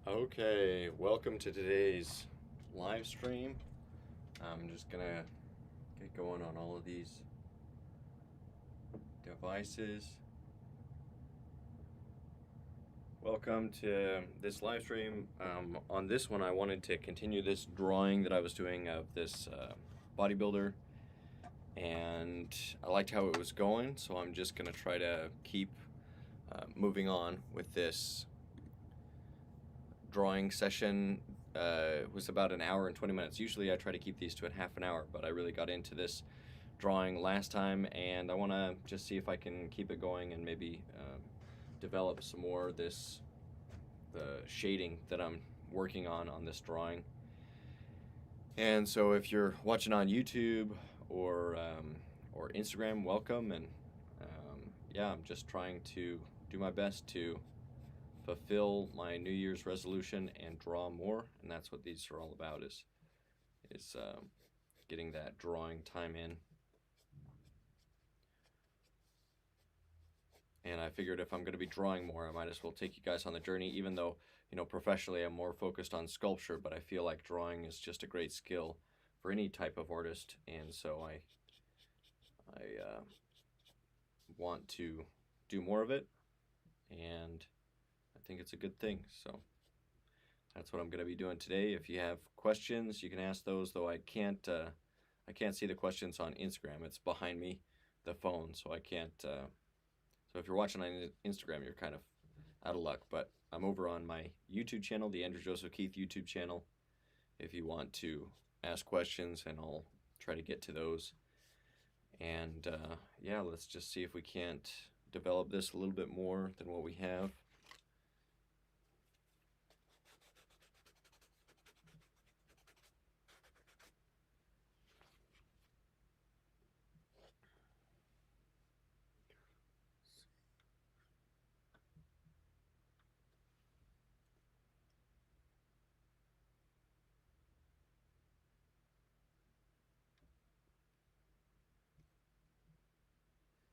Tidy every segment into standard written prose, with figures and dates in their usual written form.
Okay, welcome to today's live stream. I'm just gonna get going on all of these devices. Welcome to this live stream. On this one, I wanted to continue this drawing that I was doing of this bodybuilder, and I liked how it was going, so I'm just gonna try to keep moving on with this drawing session. It was about an hour and 20 minutes. Usually I try to keep these to a half an hour, but I really got into this drawing last time, and I want to just see if I can keep it going and maybe develop some more the shading that I'm working on this drawing. And so if you're watching on YouTube or Instagram, welcome. And yeah, I'm just trying to do my best to fulfill my New Year's resolution and draw more, and that's what these are all about, is getting that drawing time in. And I figured if I'm going to be drawing more, I might as well take you guys on the journey, even though, you know, professionally I'm more focused on sculpture, but I feel like drawing is just a great skill for any type of artist, and so I want to do more of it, and I think it's a good thing. So that's what I'm going to be doing today. If you have questions, you can ask those, though I can't see the questions on Instagram. It's behind me, the phone, so I can't. So if you're watching on Instagram, you're kind of out of luck. But I'm over on my YouTube channel, the Andrew Joseph Keith YouTube channel, if you want to ask questions, and I'll try to get to those. And yeah, let's just see if we can't develop this a little bit more than what we have.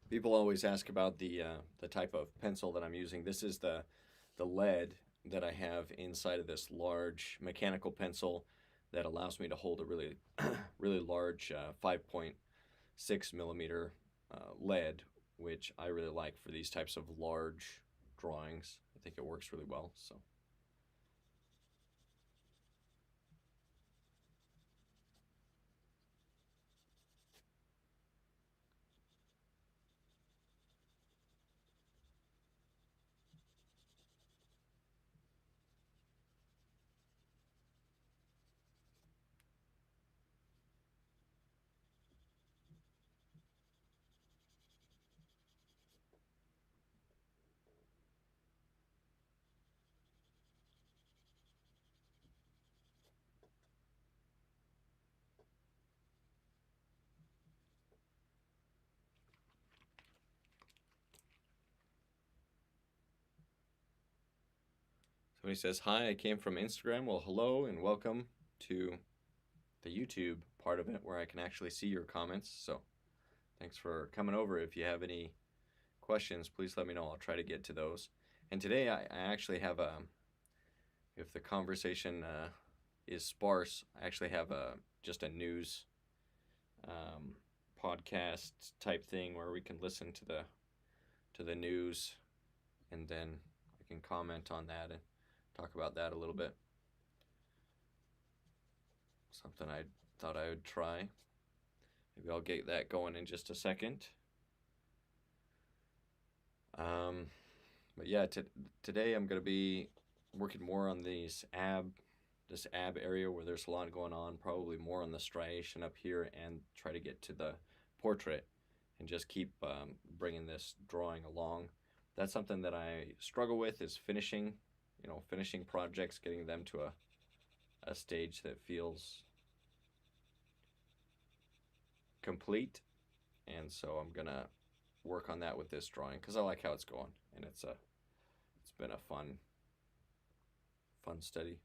People always ask about the type of pencil that I'm using. This is the lead that I have inside of this large mechanical pencil that allows me to hold a really really large 5.6 millimeter lead, which I really like for these types of large drawings. I think it works really well. So. Somebody says, hi, I came from Instagram. Well, hello and welcome to the YouTube part of it where I can actually see your comments. So thanks for coming over. If you have any questions, please let me know. I'll try to get to those. And today I actually have if the conversation is sparse, I actually have just a news podcast type thing where we can listen to the news, and then I can comment on that and talk about that a little bit. Something I thought I would try. Maybe I'll get that going in just a second. But yeah, today I'm going to be working more on this ab area where there's a lot going on, probably more on the striation up here, and try to get to the portrait and just keep bringing this drawing along. That's something that I struggle with, is finishing projects, getting them to a stage that feels complete. And so I'm gonna work on that with this drawing because I like how it's going, and it's been a fun study.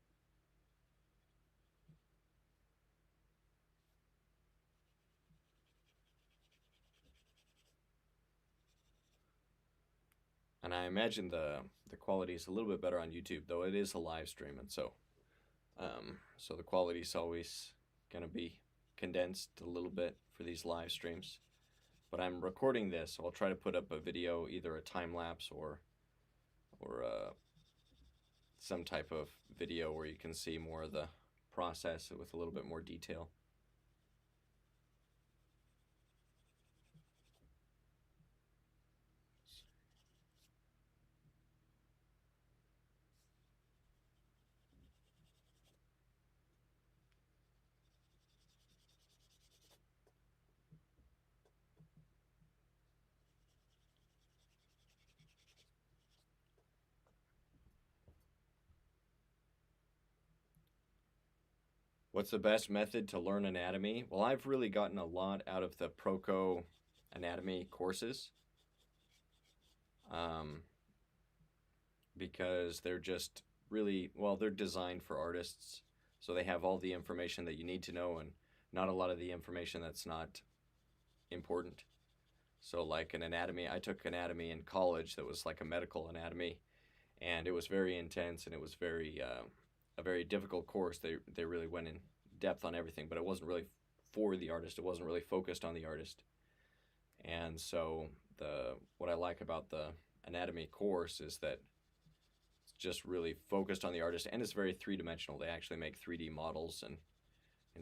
And And I imagine the quality is a little bit better on YouTube, though it is a live stream, and so the quality is always gonna be condensed a little bit for these live streams. But I'm recording this, so I'll try to put up a video, either a time lapse or some type of video where you can see more of the process with a little bit more detail. What's the best method to learn anatomy? Well, I've really gotten a lot out of the Proco anatomy courses, because they're just really, well, they're designed for artists. So they have all the information that you need to know and not a lot of the information that's not important. So like an anatomy, I took anatomy in college that was like a medical anatomy, and it was very intense, and it was very a very difficult course. They really went in depth on everything, but it wasn't really for the artist. It wasn't really focused on the artist. And so what I like about the anatomy course is that it's just really focused on the artist, and it's very three-dimensional. They actually make 3D models, and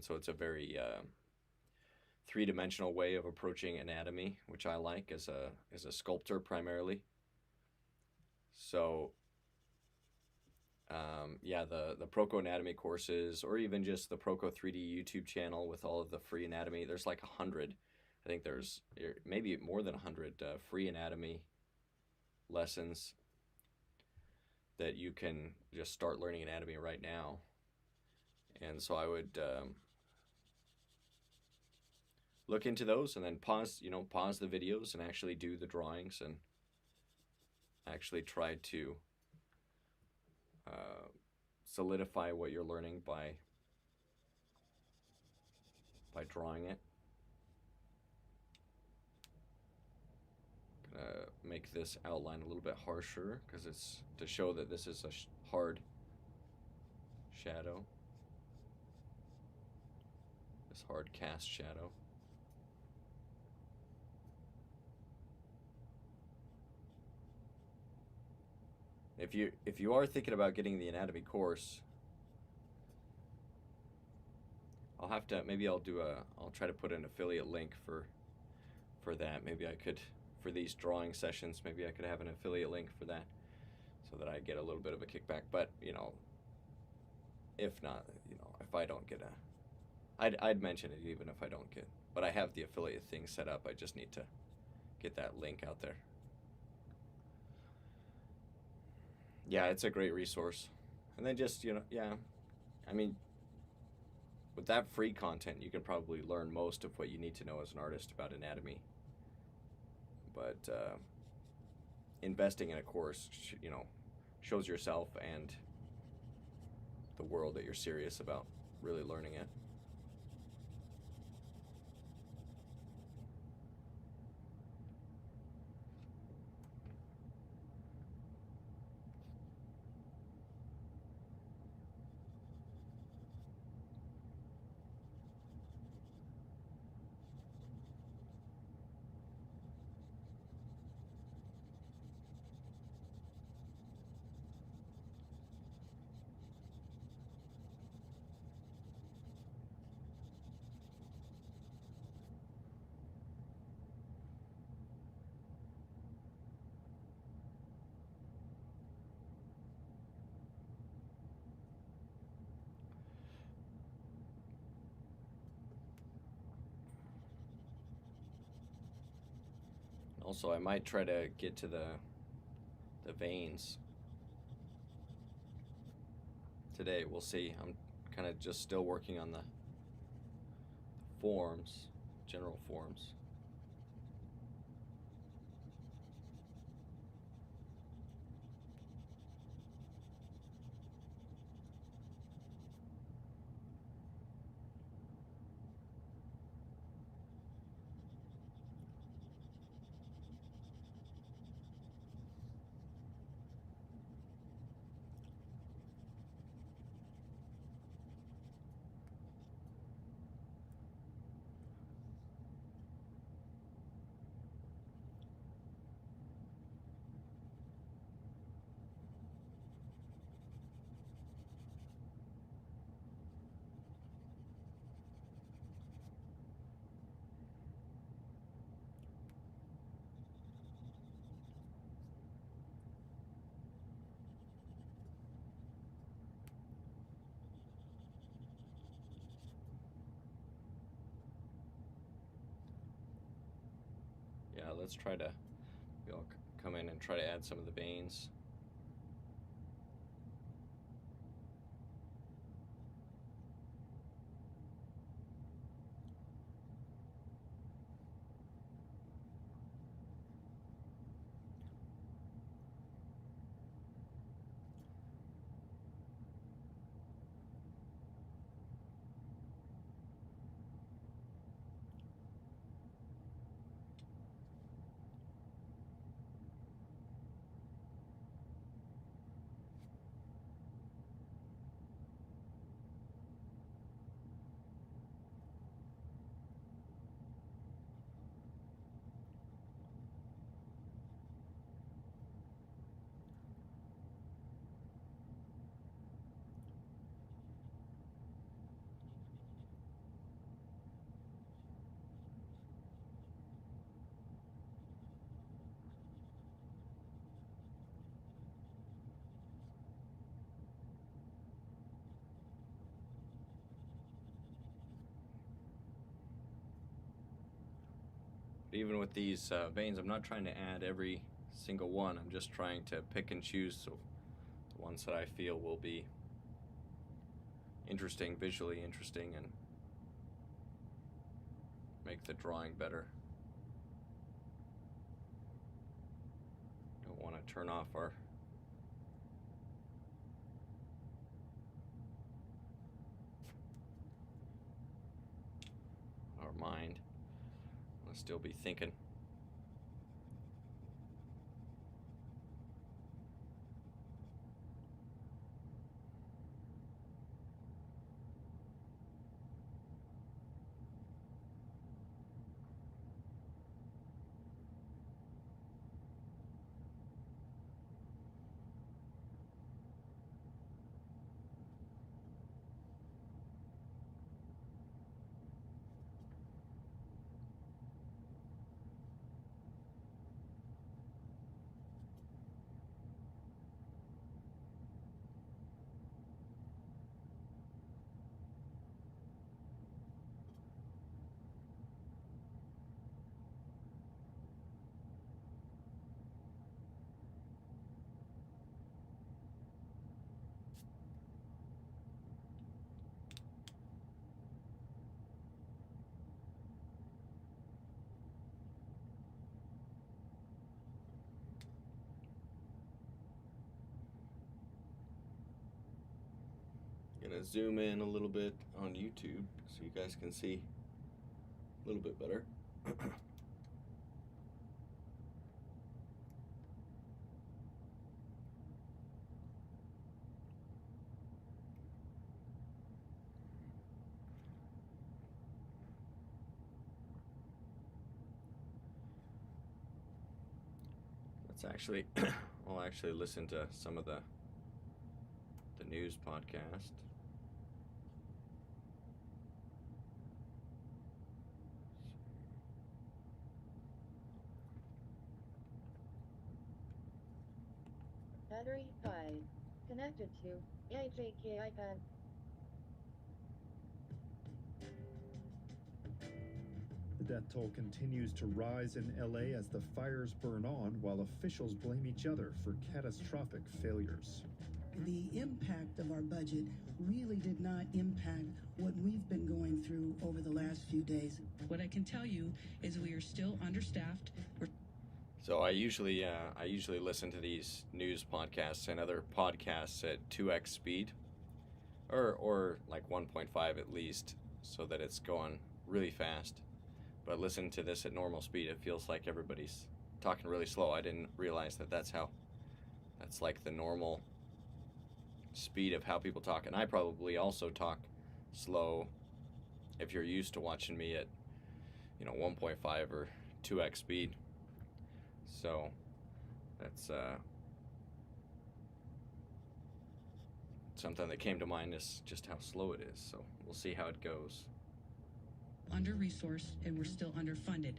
so it's a very three-dimensional way of approaching anatomy, which I like as a sculptor primarily. So yeah, the Proco anatomy courses, or even just the Proco 3D YouTube channel with all of the free anatomy. There's like 100. I think there's maybe more than 100 free anatomy lessons that you can just start learning anatomy right now. And so I would look into those, and then pause the videos and actually do the drawings, and actually try to solidify what you're learning by drawing it. Gonna make this outline a little bit harsher because it's to show that this is a hard shadow, this hard cast shadow. If you are thinking about getting the anatomy course, I'll try to put an affiliate link for that. Maybe I could, for these drawing sessions, maybe I could have an affiliate link for that, so that I get a little bit of a kickback. But if not, if I don't get I'd mention it even if I don't get. But I have the affiliate thing set up. I just need to get that link out there. Yeah, it's a great resource. And then just, yeah, I mean, with that free content, you can probably learn most of what you need to know as an artist about anatomy. But investing in a course, shows yourself and the world that you're serious about really learning it. Also, I might try to get to the veins today. We'll see. I'm kind of just still working on the forms, general forms. let's try to, I'll come in and try to add some of the veins. Even with these veins, I'm not trying to add every single one. I'm just trying to pick and choose the ones that I feel will be interesting, visually interesting, and make the drawing better. Don't want to turn off our mind. I'll still be thinking. Gonna zoom in a little bit on YouTube so you guys can see a little bit better. Let's actually, I'll actually listen to some of the news podcast. Battery 5. Connected to AJK iPad. The death toll continues to rise in LA as the fires burn on while officials blame each other for catastrophic failures. The impact of our budget really did not impact what we've been going through over the last few days. What I can tell you is we are still understaffed. So I usually listen to these news podcasts and other podcasts at 2x speed, or like 1.5 at least, so that it's going really fast. But listen to this at normal speed, it feels like everybody's talking really slow. I didn't realize that that's like the normal speed of how people talk, and I probably also talk slow if you're used to watching me at 1.5 or 2x speed. So that's something that came to mind, is just how slow it is. So we'll see how it goes. Under-resourced and we're still underfunded.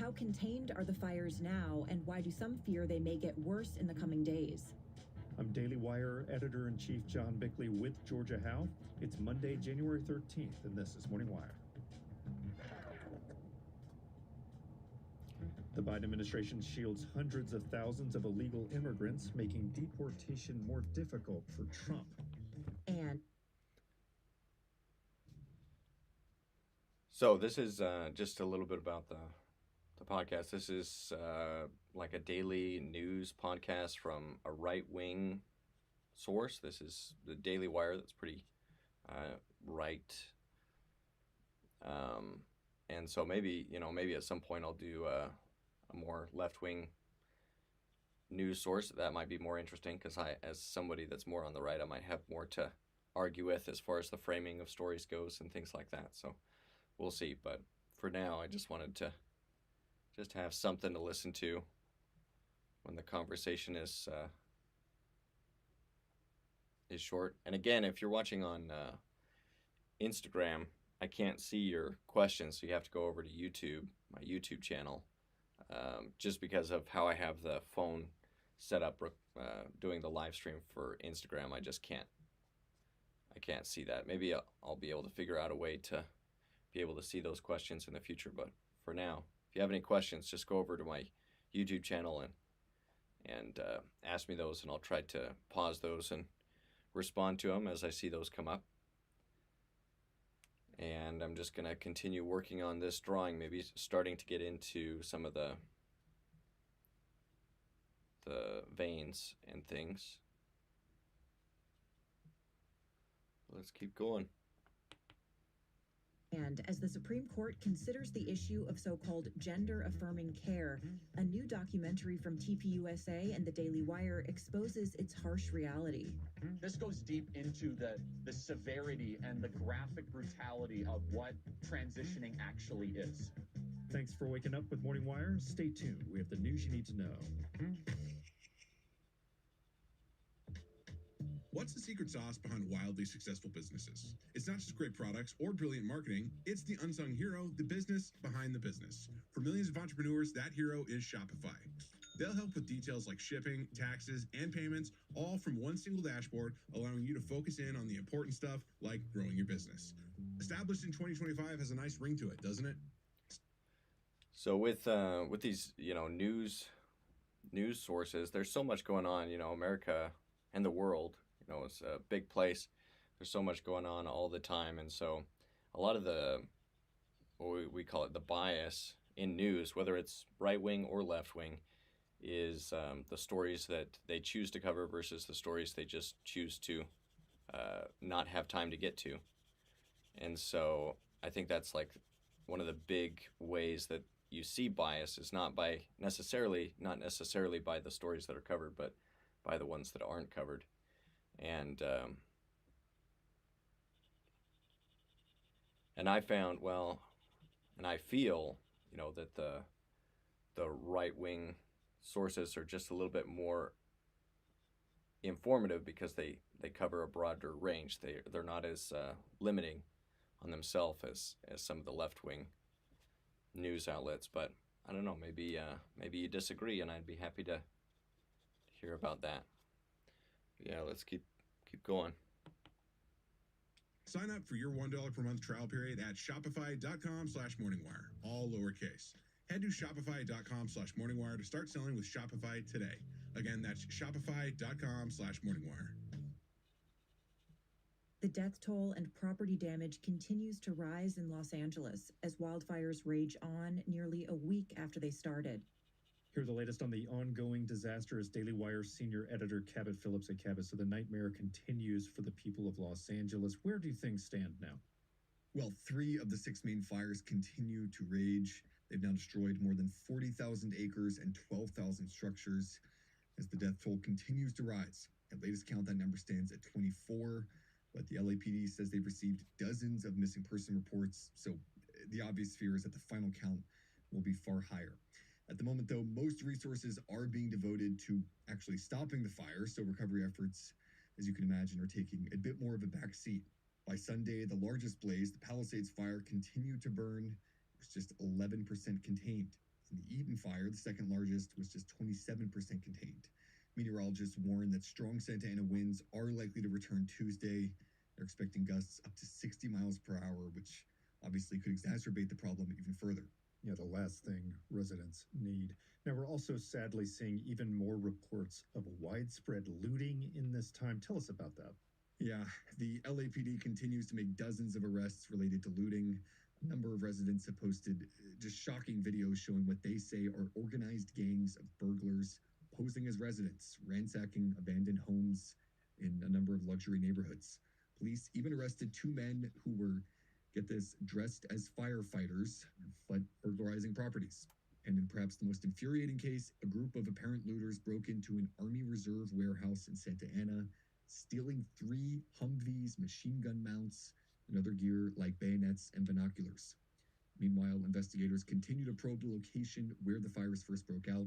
How contained are the fires now, and why do some fear they may get worse in the coming days? I'm Daily Wire Editor-in-Chief John Bickley with Georgia Howe. It's Monday, January 13th, and this is Morning Wire. The Biden administration shields hundreds of thousands of illegal immigrants, making deportation more difficult for Trump. And So this is just a little bit about the podcast. This is like a daily news podcast from a right-wing source. This is the Daily Wire. That's pretty right. And so maybe at some point I'll do a more left-wing news source. That might be more interesting because as somebody that's more on the right, I might have more to argue with as far as the framing of stories goes and things like that. So we'll see. But for now, I just wanted to just have something to listen to when the conversation is short. And again, if you're watching on Instagram, I can't see your questions, so you have to go over to YouTube, my YouTube channel, just because of how I have the phone set up doing the live stream for Instagram. I just can't see that. Maybe I'll be able to figure out a way to be able to see those questions in the future. But for now, if you have any questions, just go over to my YouTube channel and ask me those, and I'll try to pause those and respond to them as I see those come up. And I'm just going to continue working on this drawing, maybe starting to get into some of the veins and things. Let's keep going. And as the Supreme Court considers the issue of so-called gender-affirming care, a new documentary from TPUSA and the Daily Wire exposes its harsh reality. This goes deep into the severity and the graphic brutality of what transitioning actually is. Thanks for waking up with Morning Wire. Stay tuned. We have the news you need to know. What's the secret sauce behind wildly successful businesses? It's not just great products or brilliant marketing. It's the unsung hero, the business behind the business. For millions of entrepreneurs, that hero is Shopify. They'll help with details like shipping, taxes, and payments, all from one single dashboard, allowing you to focus in on the important stuff like growing your business. Established in 2025 has a nice ring to it, doesn't it? So with these news sources, there's so much going on. America and the world. It's a big place. There's so much going on all the time, and so a lot of what we call it the bias in news, whether it's right wing or left wing, is the stories that they choose to cover versus the stories they just choose to not have time to get to. And so I think that's like one of the big ways that you see bias is not necessarily by the stories that are covered, but by the ones that aren't covered. And I found, and I feel, that the right-wing sources are just a little bit more informative because they cover a broader range. They're not as limiting on themselves as some of the left-wing news outlets. But I don't know, maybe you disagree, and I'd be happy to hear about that. Yeah, let's keep going. Sign up for your $1 per month trial period at shopify.com/morningwire, all lowercase. Head to shopify.com/morningwire to start selling with Shopify today. Again, that's shopify.com/morningwire. The death toll and property damage continues to rise in Los Angeles as wildfires rage on nearly a week after they started. Here are the latest on the ongoing disaster as Daily Wire senior editor Cabot Phillips at Cabot. So the nightmare continues for the people of Los Angeles. Where do things stand now? Well, 3 of the 6 main fires continue to rage. They've now destroyed more than 40,000 acres and 12,000 structures as the death toll continues to rise. At latest count, that number stands at 24, but the LAPD says they've received dozens of missing person reports, so the obvious fear is that the final count will be far higher. At the moment, though, most resources are being devoted to actually stopping the fire, so recovery efforts, as you can imagine, are taking a bit more of a back seat. By Sunday, the largest blaze, the Palisades fire, continued to burn. It was just 11% contained. And the Eden fire, the second largest, was just 27% contained. Meteorologists warn that strong Santa Ana winds are likely to return Tuesday. They're expecting gusts up to 60 miles per hour, which obviously could exacerbate the problem even further. the last thing residents need. Now, we're also sadly seeing even more reports of widespread looting in this time. Tell us about that. Yeah, the LAPD continues to make dozens of arrests related to looting. A number of residents have posted just shocking videos showing what they say are organized gangs of burglars posing as residents, ransacking abandoned homes in a number of luxury neighborhoods. Police even arrested two men who were, get this, dressed as firefighters, but burglarizing properties. And in perhaps the most infuriating case, a group of apparent looters broke into an Army Reserve warehouse in Santa Ana, stealing 3 Humvees, machine gun mounts, and other gear like bayonets and binoculars. Meanwhile, investigators continue to probe the location where the fires first broke out,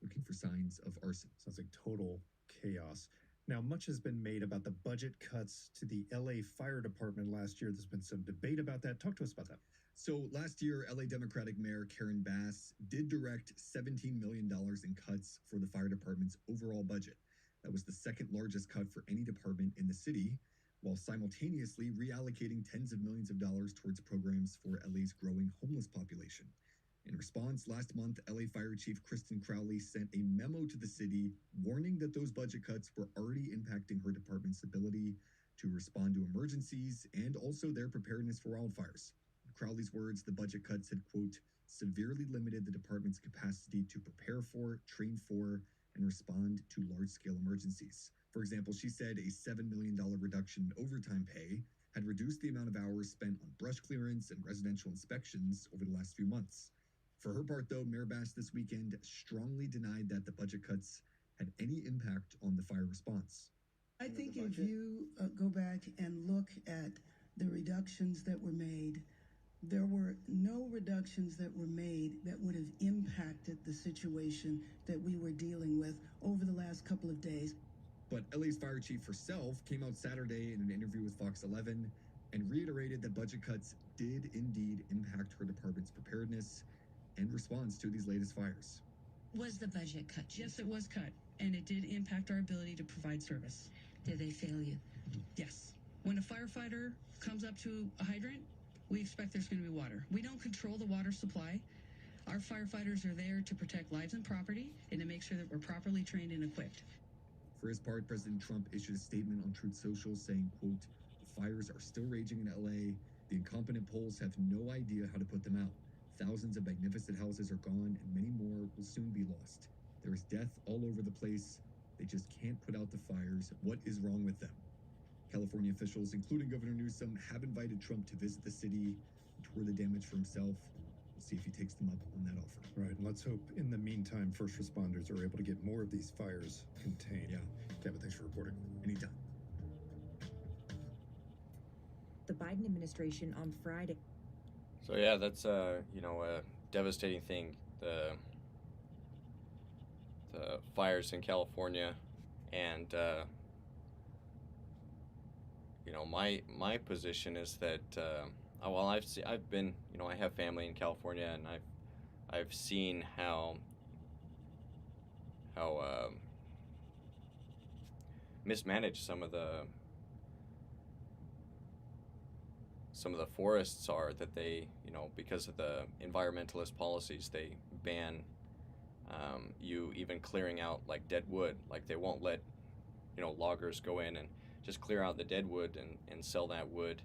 looking for signs of arson. Sounds like total chaos. Now, much has been made about the budget cuts to the LA Fire Department last year. There's been some debate about that. Talk to us about that. So last year, LA Democratic Mayor Karen Bass did direct $17 million in cuts for the fire department's overall budget. That was the second largest cut for any department in the city, while simultaneously reallocating tens of millions of dollars towards programs for LA's growing homeless population. In response, last month, LA Fire Chief Kristen Crowley sent a memo to the city warning that those budget cuts were already impacting her department's ability to respond to emergencies and also their preparedness for wildfires. In Crowley's words, the budget cuts had, quote, severely limited the department's capacity to prepare for, train for, and respond to large-scale emergencies. For example, she said a $7 million reduction in overtime pay had reduced the amount of hours spent on brush clearance and residential inspections over the last few months. For her part, though, Mayor Bass this weekend strongly denied that the budget cuts had any impact on the fire response. I think if you go back and look at the reductions that were made, there were no reductions that were made that would have impacted the situation that we were dealing with over the last couple of days. But LA's fire chief herself came out Saturday in an interview with Fox 11 and reiterated that budget cuts did indeed impact her department's preparedness and response to these latest fires. Was the budget cut? Yes, it was cut, and it did impact our ability to provide service. Did they fail you? Yes. When a firefighter comes up to a hydrant, we expect there's going to be water. We don't control the water supply. Our firefighters are there to protect lives and property and to make sure that we're properly trained and equipped. For his part, President Trump issued a statement on Truth Social saying, quote, the fires are still raging in LA. The incompetent poles have no idea how to put them out. Thousands of magnificent houses are gone and many more will soon be lost. There is death all over the place. They just can't put out the fires. What is wrong with them? California officials, including Governor Newsom, have invited Trump to visit the city and tour the damage for himself. We'll see if he takes them up on that offer. Right, and let's hope in the meantime first responders are able to get more of these fires contained. Yeah. Kevin, thanks for reporting. Anytime. The Biden administration on Friday. So yeah, that's a devastating thing. The fires in California, and my position is that I've been, I have family in California, and I've seen how mismanaged some of the forests are, that they, because of the environmentalist policies, they ban you even clearing out like dead wood. Like they won't let, loggers go in and just clear out the dead wood and sell that wood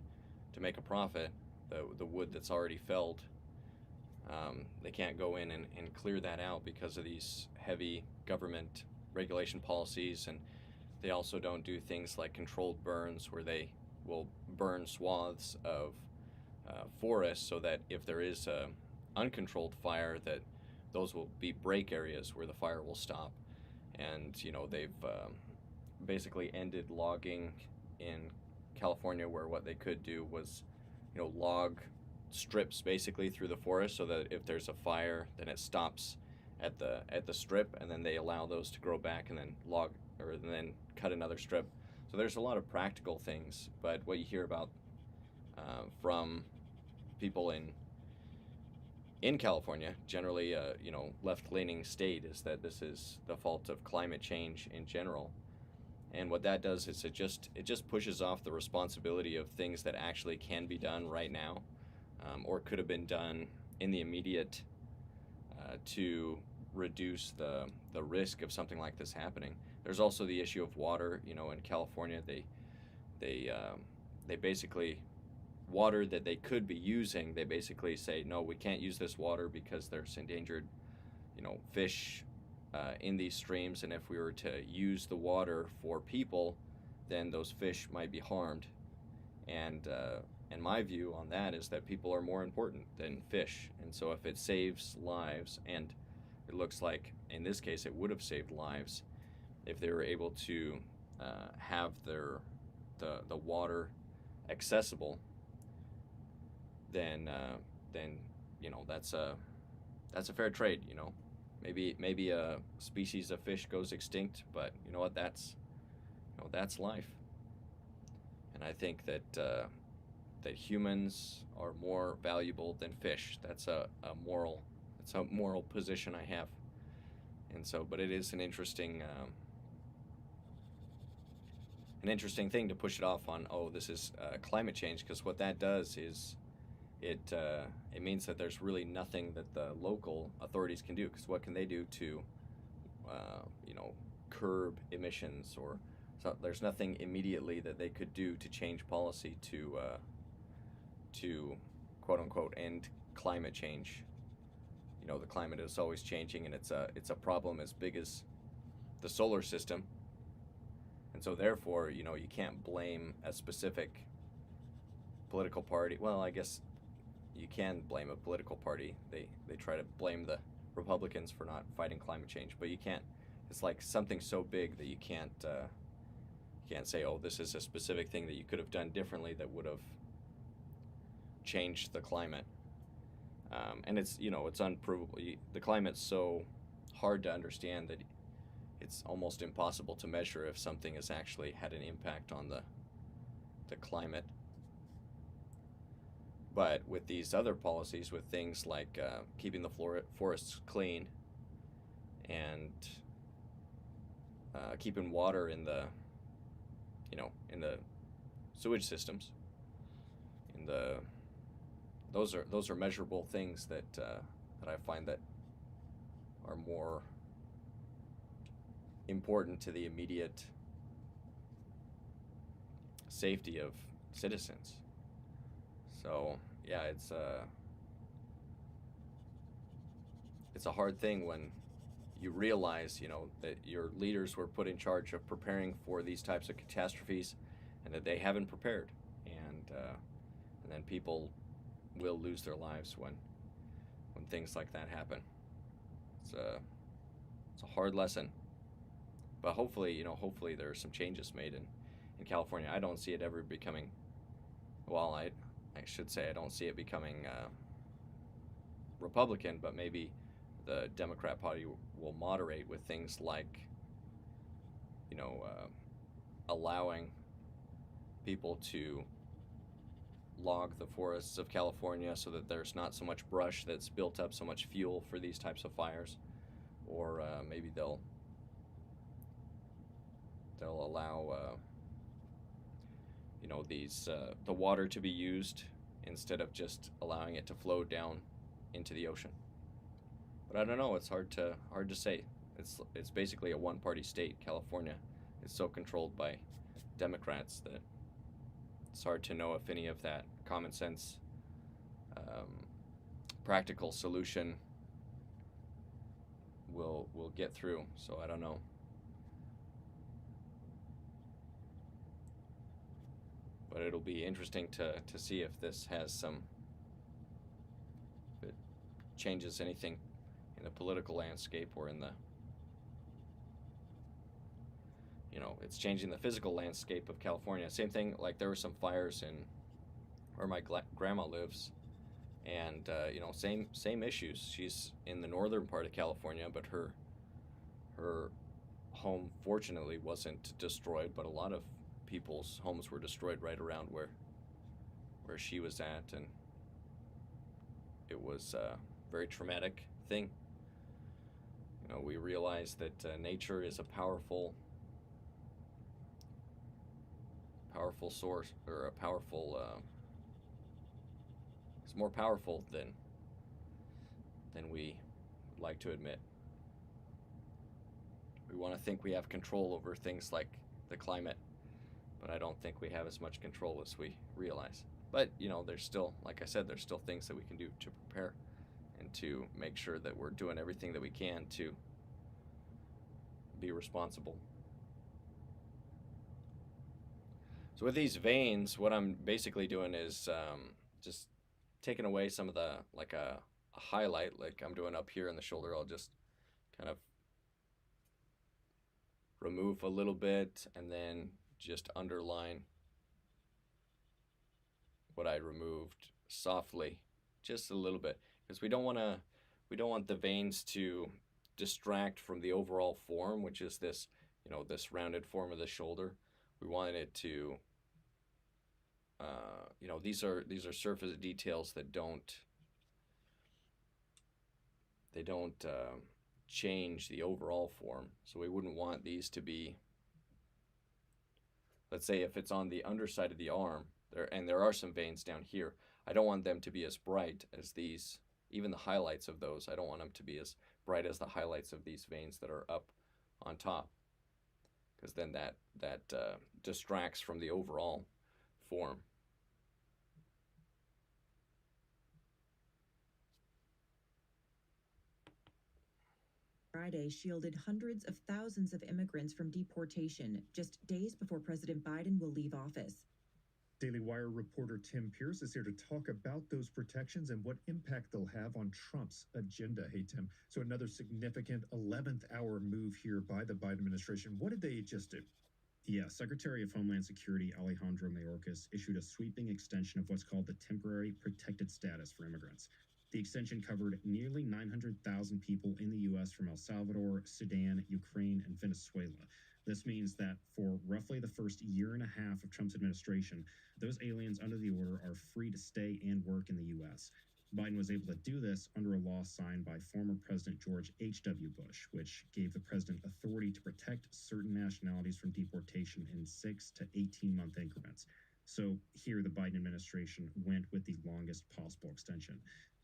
to make a profit. The wood that's already felled, they can't go in and clear that out because of these heavy government regulation policies. And they also don't do things like controlled burns, where they will burn swaths of forest so that if there is a uncontrolled fire, that those will be break areas where the fire will stop. And they've basically ended logging in California, where what they could do was log strips basically through the forest, so that if there's a fire, then it stops at the strip, and then they allow those to grow back and then then cut another strip. So there's a lot of practical things, but what you hear about from people in California, generally, left-leaning state, is that this is the fault of climate change in general. And what that does is it just pushes off the responsibility of things that actually can be done right now, or could have been done, in the immediate to reduce the risk of something like this happening. There's also the issue of water. You know, in California, they basically, water that they could be using, they basically say, no, we can't use this water because there's endangered, you know, fish in these streams, and if we were to use the water for people, then those fish might be harmed. And my view on that is that people are more important than fish, and so if it saves lives, and it looks like in this case it would have saved lives if they were able to have the water accessible, then you know, that's a fair trade. You know, maybe a species of fish goes extinct, but you know what? That's life. And I think that that humans are more valuable than fish. That's a moral position I have. And so, but it is an interesting thing to push it off on. Oh, this is climate change, because what that does is it means that there's really nothing that the local authorities can do. Because what can they do to you know, curb emissions, or so there's nothing immediately that they could do to change policy to quote unquote end climate change. You know, the climate is always changing, and it's a problem as big as the solar system. And so therefore, you know, you can't blame a specific political party. Well, I guess you can blame a political party. They try to blame the Republicans for not fighting climate change, but you can't. It's like something so big that you can't say, oh, this is a specific thing that you could have done differently that would have changed the climate. And it's, you know, it's unprovable. The climate's so hard to understand that it's almost impossible to measure if something has actually had an impact on the climate. But with these other policies, with things like keeping the forests clean, and keeping water in the, you know, in the sewage systems, those are measurable things that I find that are more important to the immediate safety of citizens. So yeah, it's a hard thing when you realize, you know, that your leaders were put in charge of preparing for these types of catastrophes, and that they haven't prepared, and then people will lose their lives when things like that happen. It's a hard lesson, but hopefully, you know, hopefully there are some changes made in California. I don't see it ever becoming, well, I should say I don't see it becoming Republican, but maybe the Democrat Party will moderate with things like, you know, allowing people to log the forests of California so that there's not so much brush that's built up, so much fuel for these types of fires, or maybe they'll allow you know, these the water to be used instead of just allowing it to flow down into the ocean. But I don't know. It's hard to say. It's basically a one-party state. California is so controlled by Democrats that it's hard to know if any of that common sense, practical solution will get through. So I don't know. But it'll be interesting to see if this has some, if it changes anything in the political landscape, or in the, you know, it's changing the physical landscape of California. Same thing, like there were some fires in where my grandma lives, and you know, same issues. She's in the northern part of California, but her home fortunately wasn't destroyed, but a lot of people's homes were destroyed right around where she was at, and it was a very traumatic thing. You know, we realized that nature is a powerful source, or a powerful, it's more powerful than than we would like to admit. We want to think we have control over things like the climate, but I don't think we have as much control as we realize. But, you know, there's still, like I said, there's still things that we can do to prepare and to make sure that we're doing everything that we can to be responsible. So with these veins, what I'm basically doing is just taking away some of the, like a highlight, like I'm doing up here in the shoulder. I'll just kind of remove a little bit and then just underline what I removed softly, just a little bit, because we don't want the veins to distract from the overall form, which is this, you know, this rounded form of the shoulder. We want it to, you know, these are surface details that don't change the overall form. So we wouldn't want these to be, let's say if it's on the underside of the arm, there are some veins down here, I don't want them to be as bright as these, even the highlights of those. I don't want them to be as bright as the highlights of these veins that are up on top, because then that distracts from the overall form. Friday shielded hundreds of thousands of immigrants from deportation just days before President Biden will leave office. Daily Wire reporter Tim Pierce is here to talk about those protections and what impact they'll have on Trump's agenda. Hey, Tim. So another significant 11th hour move here by the Biden administration. What did they just do? Yeah, Secretary of Homeland Security Alejandro Mayorkas issued a sweeping extension of what's called the Temporary Protected Status for immigrants. The extension covered nearly 900,000 people in the U.S. from El Salvador, Sudan, Ukraine, and Venezuela. This means that for roughly the first year and a half of Trump's administration, those aliens under the order are free to stay and work in the U.S. Biden was able to do this under a law signed by former President George H.W. Bush, which gave the president authority to protect certain nationalities from deportation in 6 to 18-month increments. So here the Biden administration went with the longest possible extension.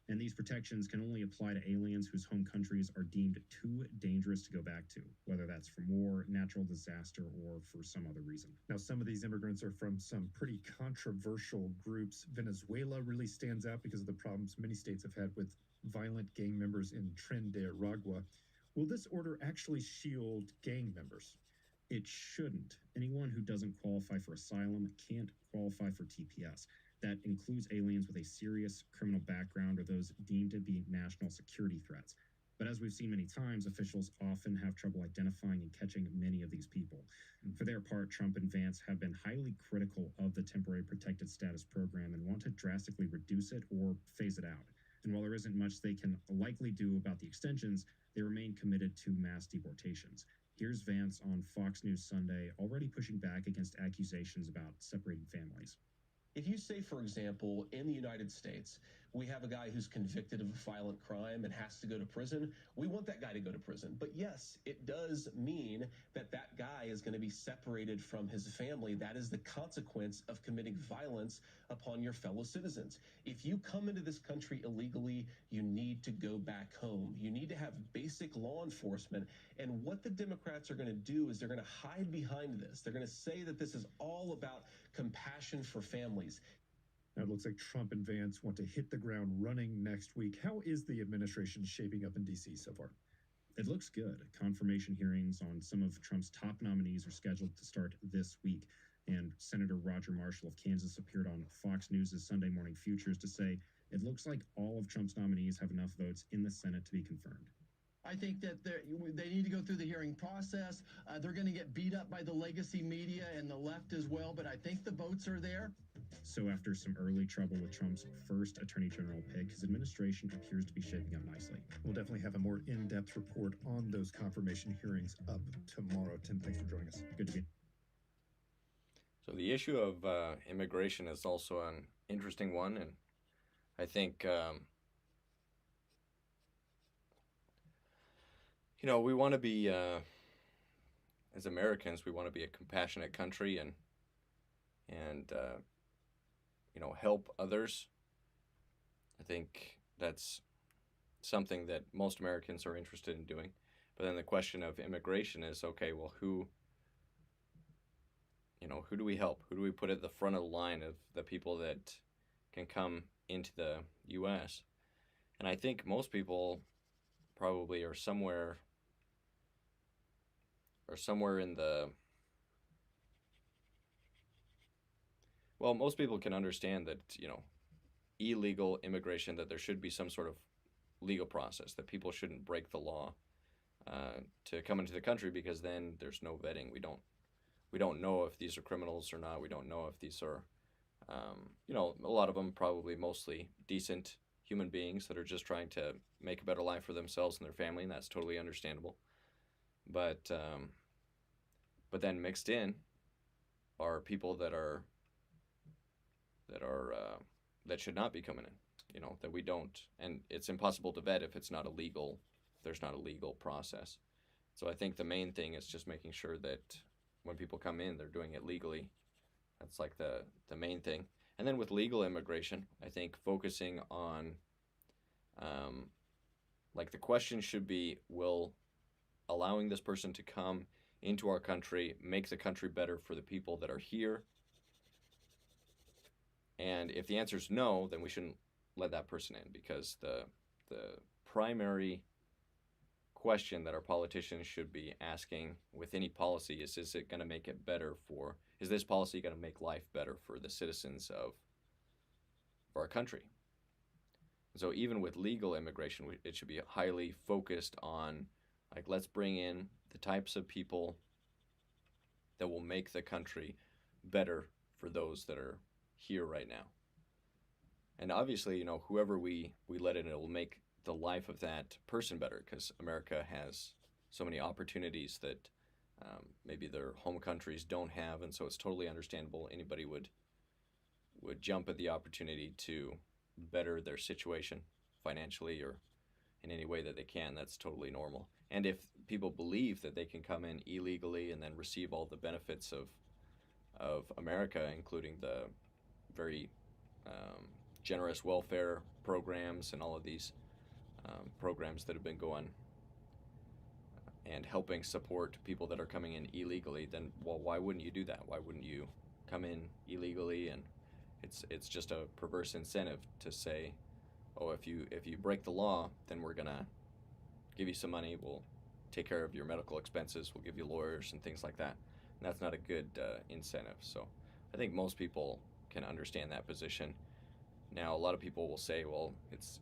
And these protections can only apply to aliens whose home countries are deemed too dangerous to go back to, whether that's from war, natural disaster, or for some other reason. Now, some of these immigrants are from some pretty controversial groups. Venezuela really stands out because of the problems many states have had with violent gang members in Trinidad. Will this order actually shield gang members? It shouldn't. Anyone who doesn't qualify for asylum can't qualify for TPS. That includes aliens with a serious criminal background or those deemed to be national security threats. But as we've seen many times, officials often have trouble identifying and catching many of these people. For their part, Trump and Vance have been highly critical of the Temporary Protected Status program and want to drastically reduce it or phase it out. And while there isn't much they can likely do about the extensions, they remain committed to mass deportations. Here's Vance on Fox News Sunday, already pushing back against accusations about separating families. If you say, for example, in the United States, we have a guy who's convicted of a violent crime and has to go to prison, we want that guy to go to prison. But yes, it does mean that that guy is going to be separated from his family. That is the consequence of committing violence upon your fellow citizens. If you come into this country illegally, you need to go back home. You need to have basic law enforcement. And what the Democrats are going to do is they're going to hide behind this. They're going to say that this is all about compassion for families. Now it looks like Trump and Vance want to hit the ground running next week. How is the administration shaping up in D.C. so far? It looks good. Confirmation hearings on some of Trump's top nominees are scheduled to start this week. And Senator Roger Marshall of Kansas appeared on Fox News' Sunday Morning Futures to say it looks like all of Trump's nominees have enough votes in the Senate to be confirmed. I think that they need to go through the hearing process. They're going to get beat up by the legacy media and the left as well, but I think the votes are there. So after some early trouble with Trump's first attorney general pick, his administration appears to be shaping up nicely. We'll definitely have a more in-depth report on those confirmation hearings up tomorrow. Tim, thanks for joining us. Good to be. So the issue of immigration is also an interesting one, and I think you know, we want to be, as Americans, we want to be a compassionate country and you know, help others. I think that's something that most Americans are interested in doing. But then the question of immigration is, okay, well, who do we help? Who do we put at the front of the line of the people that can come into the U.S.? And I think most people probably are somewhere in the, well, most people can understand that, illegal immigration, that there should be some sort of legal process, that people shouldn't break the law to come into the country, because then there's no vetting. We don't know if these are criminals or not. We don't know if these are, a lot of them probably mostly decent human beings that are just trying to make a better life for themselves and their family, and that's totally understandable. But then mixed in are people that should not be coming in, that we don't, and it's impossible to vet if it's not illegal. There's not a legal process. So I think the main thing is just making sure that when people come in, they're doing it legally. That's like the main thing. And then with legal immigration, I think focusing on, like the question should be, will allowing this person to come into our country make the country better for the people that are here? And if the answer is no, then we shouldn't let that person in, because the primary question that our politicians should be asking with any policy is it going to make it better is this policy going to make life better for the citizens of our country? So even with legal immigration, it should be highly focused on, like, let's bring in the types of people that will make the country better for those that are here right now. And obviously, whoever we let in, it will make the life of that person better, because America has so many opportunities that maybe their home countries don't have, and so it's totally understandable anybody would jump at the opportunity to better their situation financially or in any way that they can. That's totally normal. And if people believe that they can come in illegally and then receive all the benefits of America, including the very generous welfare programs and all of these programs that have been going and helping support people that are coming in illegally, then, well, why wouldn't you do that? Why wouldn't you come in illegally? And it's just a perverse incentive to say, oh, if you break the law, then we're gonna give you some money, we'll take care of your medical expenses, we'll give you lawyers and things like that. And that's not a good incentive. So I think most people can understand that position. Now, a lot of people will say, well, it's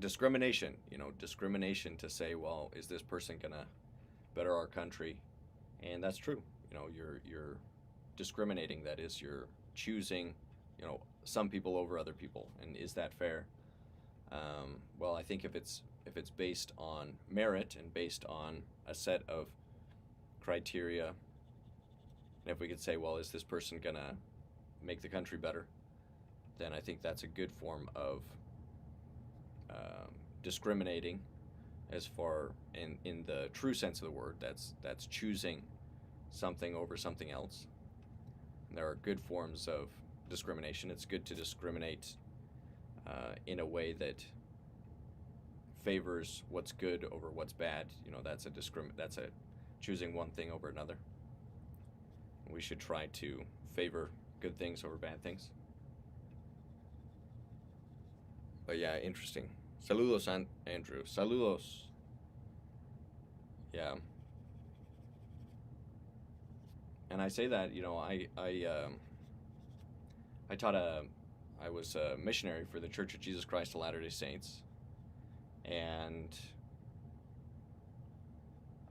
discrimination, discrimination to say, well, is this person gonna better our country? And that's true. You're discriminating. That is, you're choosing, some people over other people. And is that fair? Well, I think if it's based on merit and based on a set of criteria, and if we could say, well, is this person gonna make the country better, then I think that's a good form of discriminating, as far in the true sense of the word. That's choosing something over something else. And there are good forms of discrimination. It's good to discriminate in a way that favors what's good over what's bad. That's a choosing one thing over another. We should try to favor good things over bad things. But yeah, interesting. Saludos, Andrew. Saludos. Yeah. And I say that, I was a missionary for the Church of Jesus Christ of Latter-day Saints, and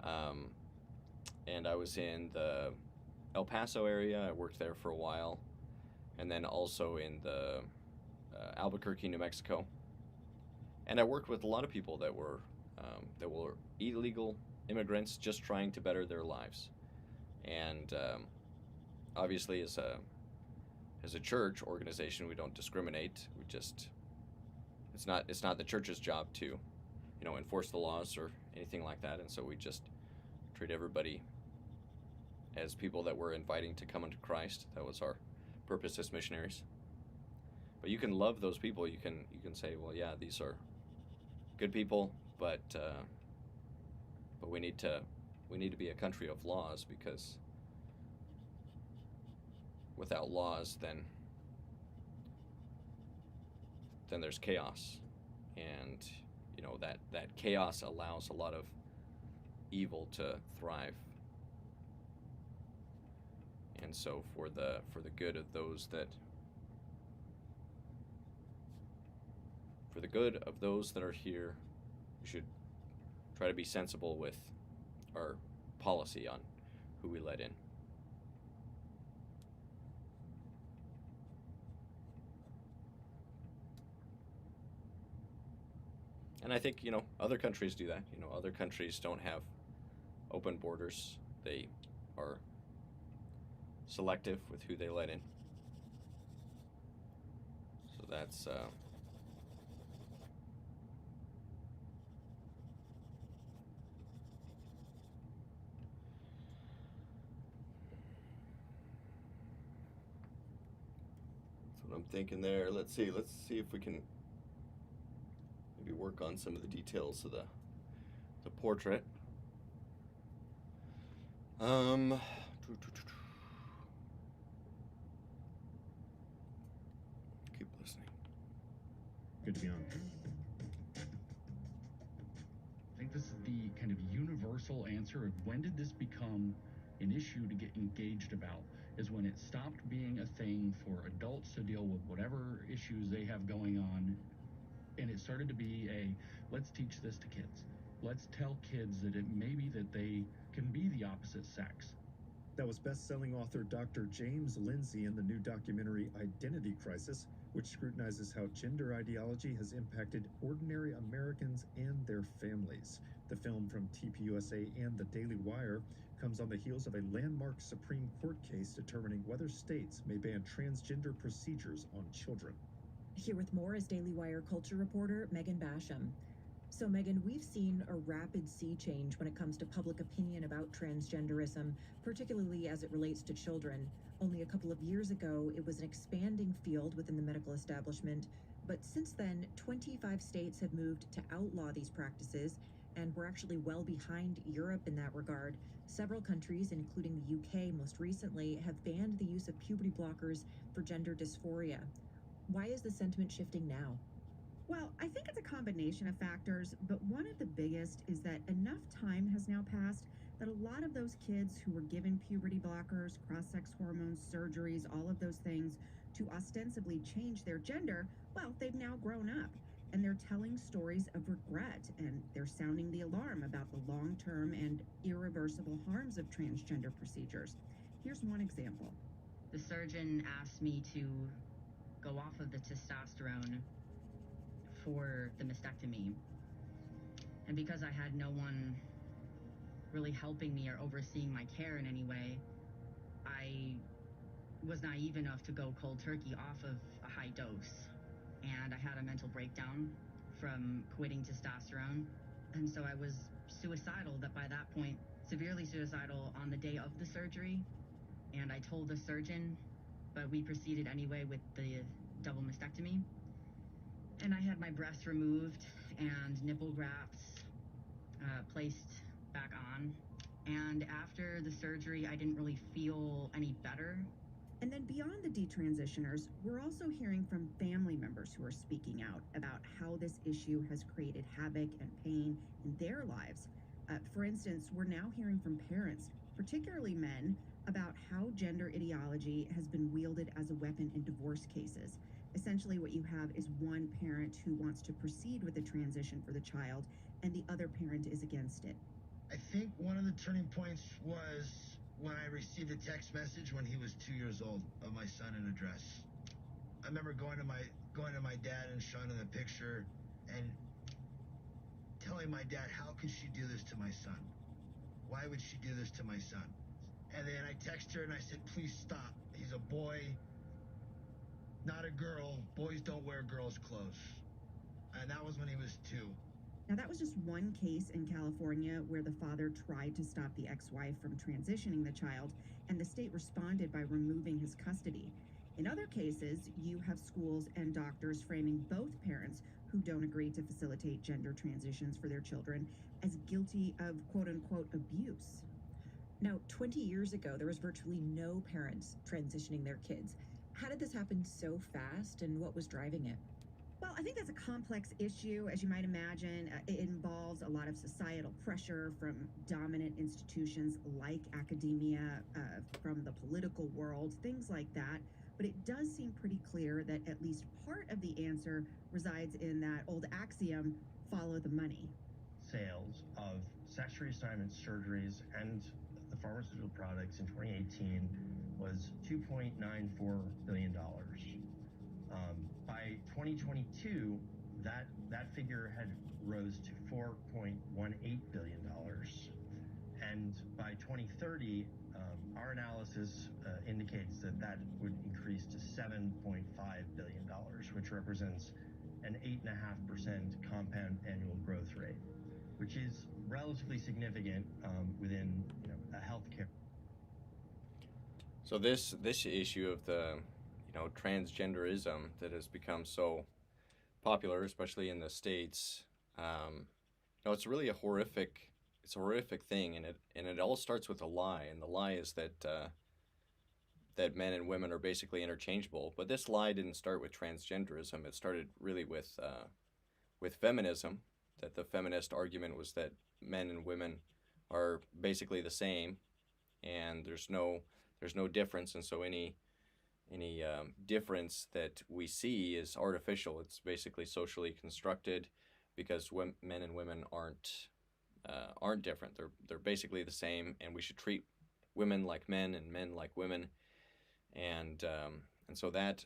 I was in the El Paso area. I worked there for a while, and then also in the Albuquerque, New Mexico. And I worked with a lot of people that were illegal immigrants just trying to better their lives. And obviously, as a church organization, we don't discriminate. It's not the church's job to, enforce the laws or anything like that. And so we just treat everybody as people that we're inviting to come unto Christ. That was our purpose as missionaries. But you can love those people. You can say, well, yeah, these are good people, but we need to be a country of laws, because without laws, then there's chaos, and that chaos allows a lot of evil to thrive. And so for the good of those that are here, we should try to be sensible with our policy on who we let in. And I think, other countries do that. Other countries don't have open borders. They are selective with who they let in. So that's what I'm thinking there. Let's see if we can maybe work on some of the details of the portrait. Keep listening. Good to be on. I think this is the kind of universal answer of when did this become an issue to get engaged about, is when it stopped being a thing for adults to deal with whatever issues they have going on, and it started to be let's teach this to kids. Let's tell kids that it may be that they can be the opposite sex. That was best-selling author Dr. James Lindsay in the new documentary Identity Crisis, which scrutinizes how gender ideology has impacted ordinary Americans and their families. The film from TPUSA and the Daily Wire comes on the heels of a landmark Supreme Court case determining whether states may ban transgender procedures on children. Here with more is Daily Wire culture reporter Megan Basham. So, Megan, we've seen a rapid sea change when it comes to public opinion about transgenderism, particularly as it relates to children. Only a couple of years ago, it was an expanding field within the medical establishment. But since then, 25 states have moved to outlaw these practices, and we're actually well behind Europe in that regard. Several countries, including the UK most recently, have banned the use of puberty blockers for gender dysphoria. Why is the sentiment shifting now? Well, I think it's a combination of factors, but one of the biggest is that enough time has now passed that a lot of those kids who were given puberty blockers, cross-sex hormones, surgeries, all of those things to ostensibly change their gender, well, they've now grown up and they're telling stories of regret, and they're sounding the alarm about the long-term and irreversible harms of transgender procedures. Here's one example. The surgeon asked me to go off of the testosterone for the mastectomy, and because I had no one really helping me or overseeing my care in any way, I was naive enough to go cold turkey off of a high dose, and I had a mental breakdown from quitting testosterone, and so I was suicidal, that by that point, severely suicidal on the day of the surgery, and I told the surgeon, but we proceeded anyway with the double mastectomy. And I had my breasts removed and nipple grafts placed back on. And after the surgery, I didn't really feel any better. And then beyond the detransitioners, we're also hearing from family members who are speaking out about how this issue has created havoc and pain in their lives. For instance, we're now hearing from parents, particularly men, about how gender ideology has been wielded as a weapon in divorce cases. Essentially, what you have is one parent who wants to proceed with the transition for the child, and the other parent is against it. I think one of the turning points was when I received a text message when he was 2 years old of my son in a dress. I remember going to my dad and showing him the picture and telling my dad, how could she do this to my son? Why would she do this to my son? And then I texted her and I said, please stop. He's a boy, not a girl. Boys don't wear girls' clothes. And that was when he was 2. Now, that was just one case in California where the father tried to stop the ex-wife from transitioning the child, and the state responded by removing his custody. In other cases, you have schools and doctors framing both parents who don't agree to facilitate gender transitions for their children as guilty of quote-unquote abuse. Now, 20 years ago, there was virtually no parents transitioning their kids. How did this happen so fast, and what was driving it? Well, I think that's a complex issue, as you might imagine. It involves a lot of societal pressure from dominant institutions like academia, from the political world, things like that. But it does seem pretty clear that at least part of the answer resides in that old axiom, follow the money. Sales of sex reassignment surgeries and the pharmaceutical products in 2018 was $2.94 billion. By 2022, that figure had rose to $4.18 billion. And by 2030, our analysis indicates that would increase to $7.5 billion, which represents an 8.5% compound annual growth rate, which is relatively significant within a healthcare. So this issue of the transgenderism that has become so popular, especially in the States, it's really a horrific thing, and it all starts with a lie, and the lie is that that men and women are basically interchangeable. But this lie didn't start with transgenderism. It started really with feminism. That the feminist argument was that men and women are basically the same, and there's no difference, and so any difference that we see is artificial. It's basically socially constructed, because men and women aren't different. They're basically the same, and we should treat women like men and men like women, and so that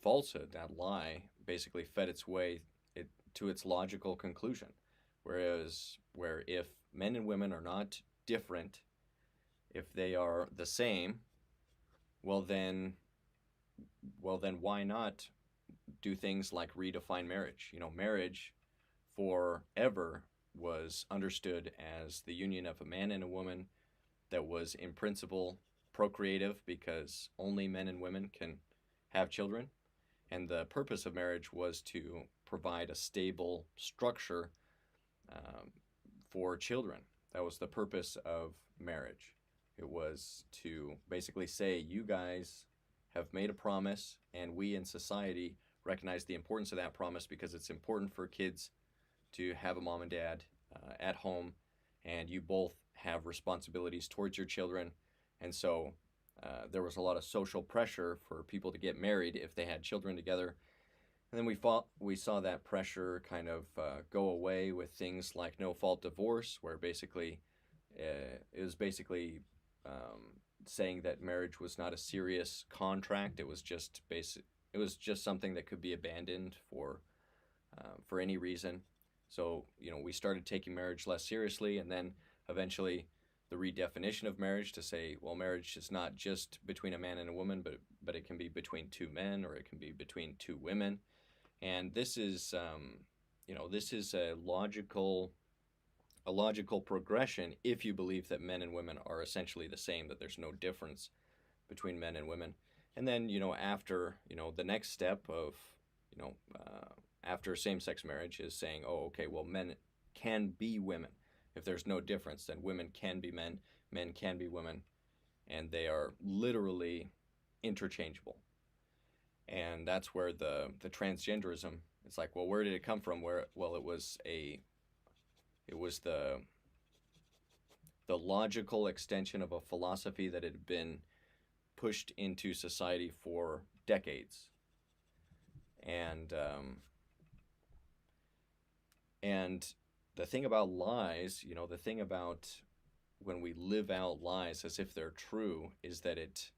falsehood, that lie, basically fed its way to its logical conclusion. Where if men and women are not different, if they are the same, well then why not do things like redefine marriage? Marriage forever was understood as the union of a man and a woman that was in principle procreative, because only men and women can have children. And the purpose of marriage was to provide a stable structure for children. That was the purpose of marriage. It was to basically say, you guys have made a promise, and we in society recognize the importance of that promise, because it's important for kids to have a mom and dad at home, and you both have responsibilities towards your children. And so there was a lot of social pressure for people to get married if they had children together. And then we saw that pressure kind of go away with things like no-fault divorce, where basically it was basically saying that marriage was not a serious contract. It was just something that could be abandoned for any reason. So we started taking marriage less seriously, and then eventually the redefinition of marriage to say, well, marriage is not just between a man and a woman, but it can be between two men, or it can be between two women. And this is this is a logical progression if you believe that men and women are essentially the same, that there's no difference between men and women. And then after the next step of after same-sex marriage is saying, oh, okay, well, men can be women. If there's no difference, then women can be men, men can be women, and they are literally interchangeable. And that's where the transgenderism, it's like, well, where did it come from? It was the logical extension of a philosophy that had been pushed into society for decades. And the thing about lies, the thing about when we live out lies as if they're true, is that it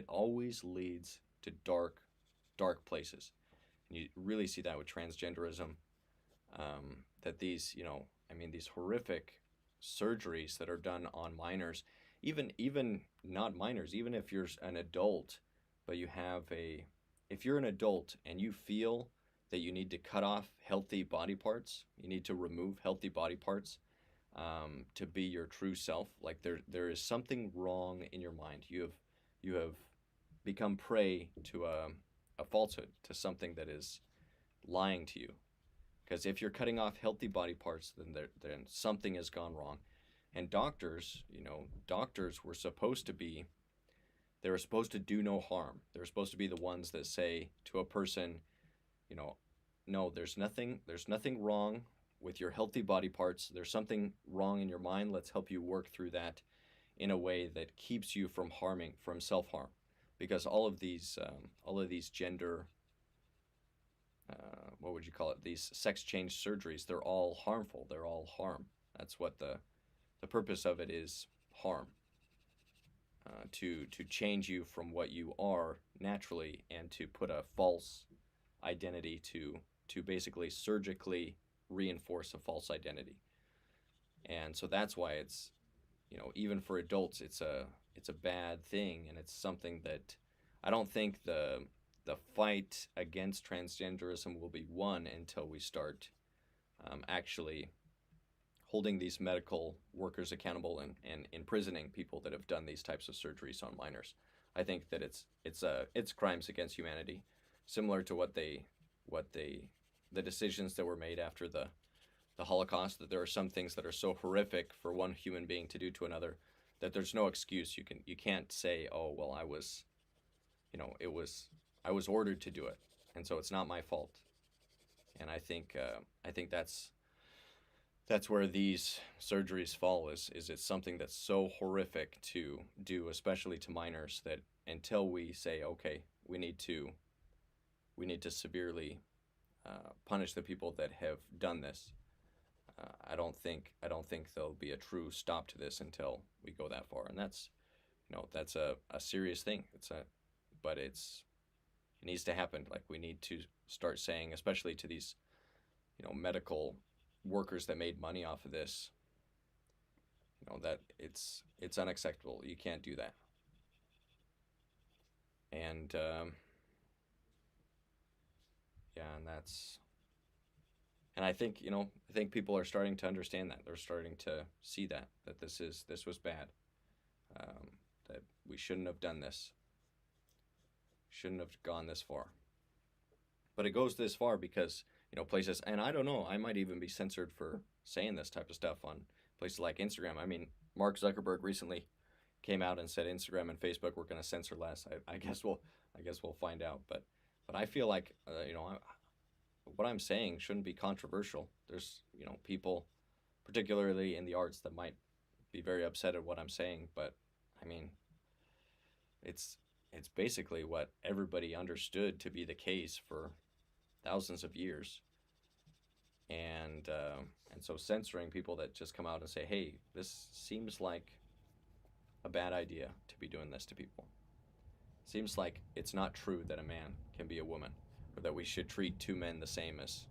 always leads to dark places. And you really see that with transgenderism, that these horrific surgeries that are done on minors, even not minors, even if you're an adult, but if you're an adult and you feel that you need to cut off healthy body parts, you need to remove healthy body parts to be your true self, like there is something wrong in your mind. you have become prey to a falsehood, to something that is lying to you. Because if you're cutting off healthy body parts, then something has gone wrong. And doctors, doctors were supposed to be, they were supposed to do no harm. They're supposed to be the ones that say to a person, no, there's nothing wrong with your healthy body parts. There's something wrong in your mind. Let's help you work through that in a way that keeps you from self-harm. Because all of these gender, what would you call it? These sex change surgeries, they're all harmful. They're all harm. That's what the purpose of it is, harm. To change you from what you are naturally and to put a false identity to basically surgically reinforce a false identity. And so that's why it's, even for adults, it's a bad thing, and it's something that I don't think the fight against transgenderism will be won until we start actually holding these medical workers accountable and imprisoning people that have done these types of surgeries on minors. I think that it's crimes against humanity, similar to the decisions that were made after the Holocaust, that there are some things that are so horrific for one human being to do to another that there's no excuse. You can't say, oh well, I was ordered to do it, and so it's not my fault. And I think that's where these surgeries fall, is it's something that's so horrific to do, especially to minors, that until we say, okay, we need to severely punish the people that have done this, I don't think there'll be a true stop to this until we go that far. And that's a serious thing. But it needs to happen. Like, we need to start saying, especially to these medical workers that made money off of this, that it's unacceptable. You can't do that. And and I think people are starting to understand that. They're starting to see that this was bad, that we shouldn't have done this, shouldn't have gone this far. But it goes this far because places, and I don't know, I might even be censored for saying this type of stuff on places like Instagram. I mean, Mark Zuckerberg recently came out and said Instagram and Facebook were going to censor less. I guess we'll find out. But I feel like what I'm saying shouldn't be controversial. There's people, particularly in the arts, that might be very upset at what I'm saying. But I mean, it's basically what everybody understood to be the case for thousands of years. And so censoring people that just come out and say, hey, this seems like a bad idea to be doing this to people. Seems like it's not true that a man can be a woman, or that we should treat two men the same as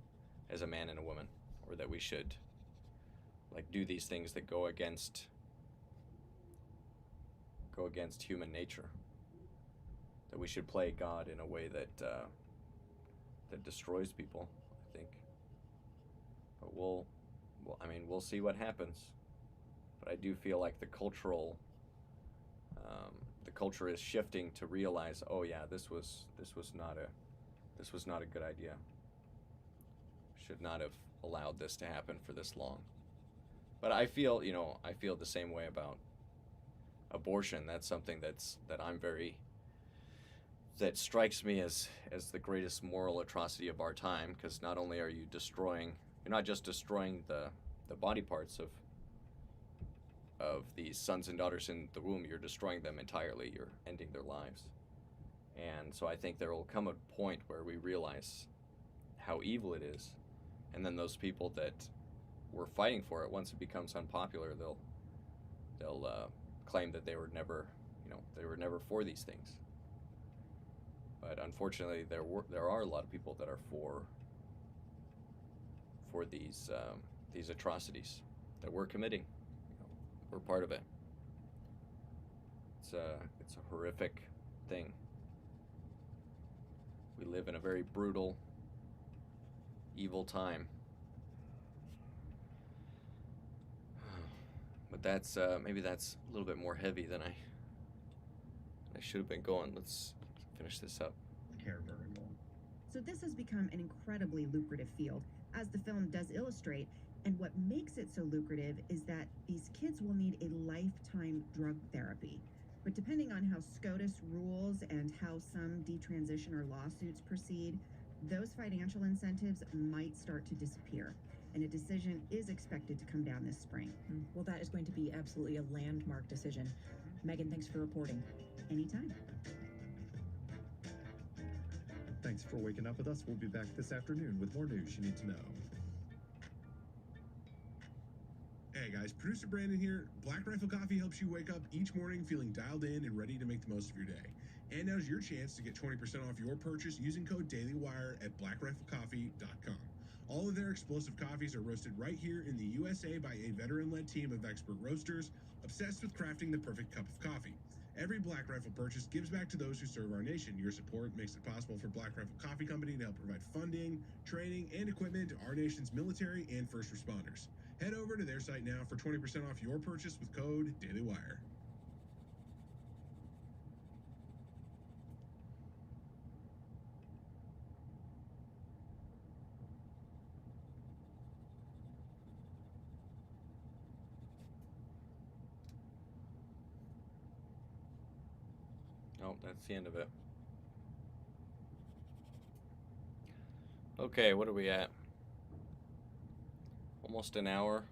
a man and a woman, or that we should do these things that go against human nature, that we should play God in a way that destroys people, I think. But we'll see what happens. But I do feel like the culture is shifting to realize, oh yeah, this was not a good idea. Should not have allowed this to happen for this long. But I feel the same way about abortion. That's something that strikes me as the greatest moral atrocity of our time, because not only are you're not just destroying the body parts of these sons and daughters in the womb, you're destroying them entirely. You're ending their lives. And so I think there will come a point where we realize how evil it is, and then those people that were fighting for it, once it becomes unpopular, they'll claim that they were never for these things. But unfortunately, there are a lot of people that are for these atrocities that we're committing. We're part of it. It's a horrific thing. We live in a very brutal, evil time. But maybe that's a little bit more heavy than I should have been going. Let's finish this up. Care vertical. So this has become an incredibly lucrative field, as the film does illustrate. And what makes it so lucrative is that these kids will need a lifetime drug therapy. But depending on how SCOTUS rules and how some detransition or lawsuits proceed, those financial incentives might start to disappear. And a decision is expected to come down this spring. Well, that is going to be absolutely a landmark decision. Megan, thanks for reporting. Anytime. Thanks for waking up with us. We'll be back this afternoon with more news you need to know. Hey guys, producer Brandon here. Black Rifle Coffee helps you wake up each morning feeling dialed in and ready to make the most of your day. And now's your chance to get 20% off your purchase using code DailyWire at blackriflecoffee.com. All of their explosive coffees are roasted right here in the USA by a veteran-led team of expert roasters obsessed with crafting the perfect cup of coffee. Every Black Rifle purchase gives back to those who serve our nation. Your support makes it possible for Black Rifle Coffee Company to help provide funding, training, and equipment to our nation's military and first responders. Head over to their site now for 20% off your purchase with code DailyWire. Oh, that's the end of it. Okay, what are we at? Almost an hour.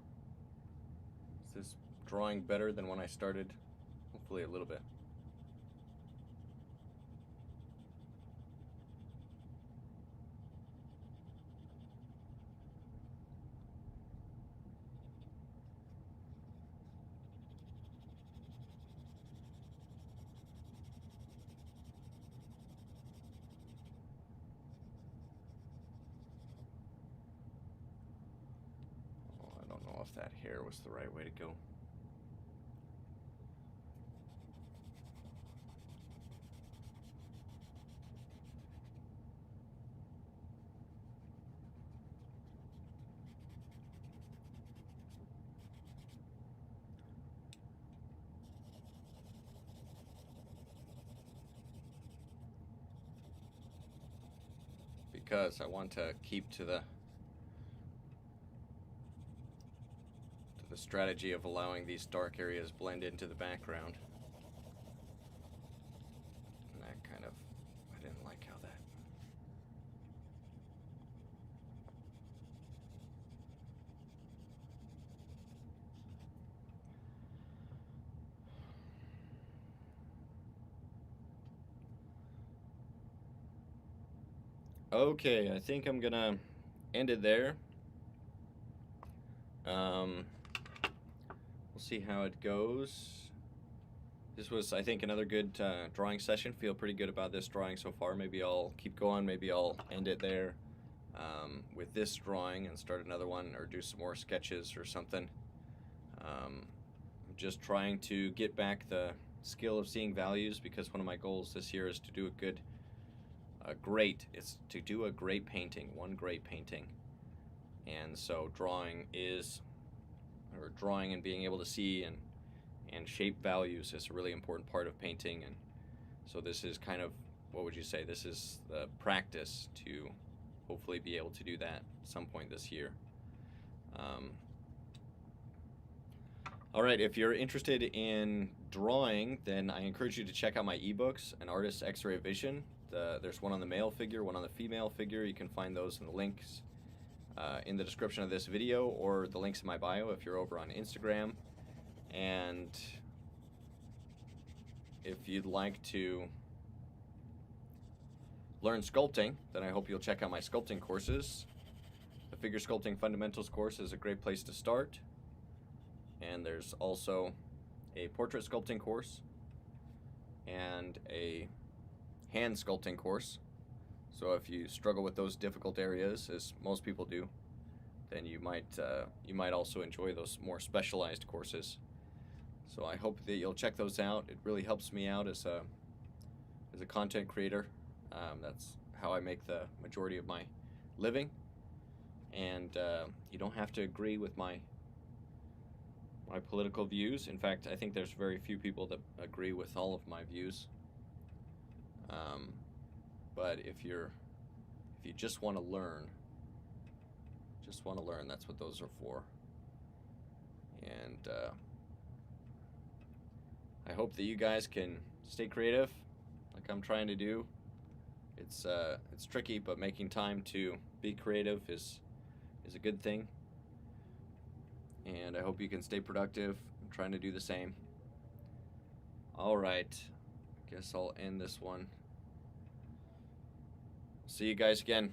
Is this drawing better than when I started? Hopefully a little bit. If that hair was the right way to go. Because I want to keep to the strategy of allowing these dark areas blend into the background. And that kind of, I didn't like how that. Okay, I think I'm gonna end it there. We'll see how it goes. This was, I think, another good drawing session. Feel pretty good about this drawing so far. Maybe I'll keep going. Maybe I'll end it there with this drawing and start another one, or do some more sketches or something. I'm just trying to get back the skill of seeing values, because one of my goals this year is to do it's to do a great painting, one great painting. And so drawing and being able to see and shape values is a really important part of painting. And so this is kind of, what would you say, this is the practice to hopefully be able to do that at some point this year. All right, if you're interested in drawing, then I encourage you to check out my ebooks, An Artist's X-Ray of Vision. There's one on the male figure, one on the female figure. You can find those in the links in the description of this video, or the links in my bio if you're over on Instagram. And if you'd like to learn sculpting, then I hope you'll check out my sculpting courses. The Figure Sculpting Fundamentals course is a great place to start. And there's also a portrait sculpting course and a hand sculpting course. So if you struggle with those difficult areas, as most people do, then you might also enjoy those more specialized courses. So I hope that you'll check those out. It really helps me out as a content creator. That's how I make the majority of my living. And you don't have to agree with my political views. In fact, I think there's very few people that agree with all of my views. But if you just want to learn, that's what those are for. And I hope that you guys can stay creative, like I'm trying to do. It's tricky, but making time to be creative is a good thing. And I hope you can stay productive. I'm trying to do the same. All right, guess I'll end this one. See you guys again.